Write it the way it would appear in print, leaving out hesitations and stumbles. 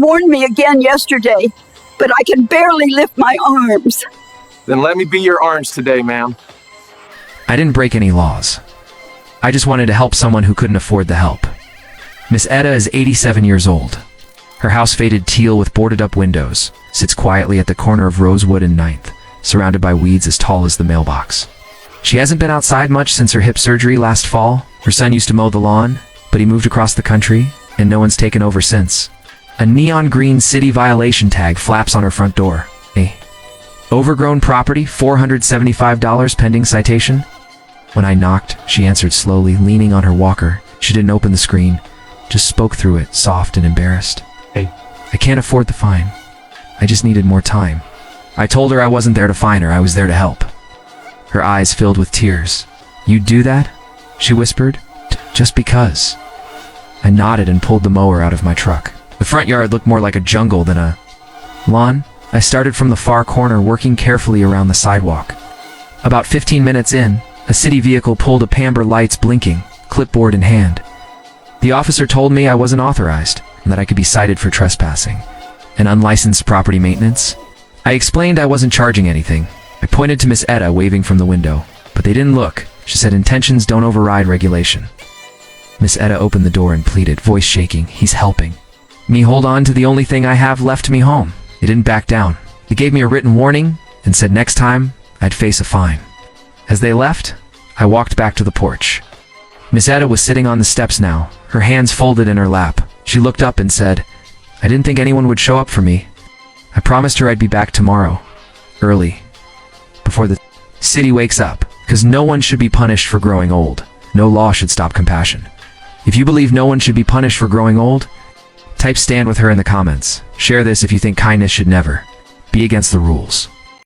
warned me again yesterday, but I can barely lift my arms. Then let me be your arms today, ma'am. I didn't break any laws. I just wanted to help someone who couldn't afford the help. Miss Etta is 87 years old. Her house faded teal with boarded-up windows, sits quietly at the corner of Rosewood and 9th, surrounded by weeds as tall as the mailbox. She hasn't been outside much since her hip surgery last fall. Her son used to mow the lawn, but he moved across the country, and no one's taken over since. A neon green city violation tag flaps on her front door. A overgrown property, $475 pending citation. When I knocked, she answered slowly, leaning on her walker. She didn't open the screen, just spoke through it, soft and embarrassed. Hey. I can't afford the fine. I just needed more time. I told her I wasn't there to fine her, I was there to help. Her eyes filled with tears. "You'd do that?" she whispered. "Just because." I nodded and pulled the mower out of my truck. The front yard looked more like a jungle than a lawn. I started from the far corner, working carefully around the sidewalk. About 15 minutes in, a city vehicle pulled up, amber lights blinking, clipboard in hand. The officer told me I wasn't authorized, and that I could be cited for trespassing and unlicensed property maintenance. I explained I wasn't charging anything. I pointed to Miss Etta waving from the window, but they didn't look. She said intentions don't override regulation. Miss Etta opened the door and pleaded, voice shaking, "He's helping me hold on to the only thing I have left me home." They didn't back down. They gave me a written warning and said next time I'd face a fine. As they left, I walked back to the porch. Miss Etta was sitting on the steps now, her hands folded in her lap. She looked up and said, "I didn't think anyone would show up for me. I promised her I'd be back tomorrow, early, before the city wakes up, because no one should be punished for growing old. No law should stop compassion. If you believe no one should be punished for growing old, type stand with her in the comments. Share this if you think kindness should never be against the rules."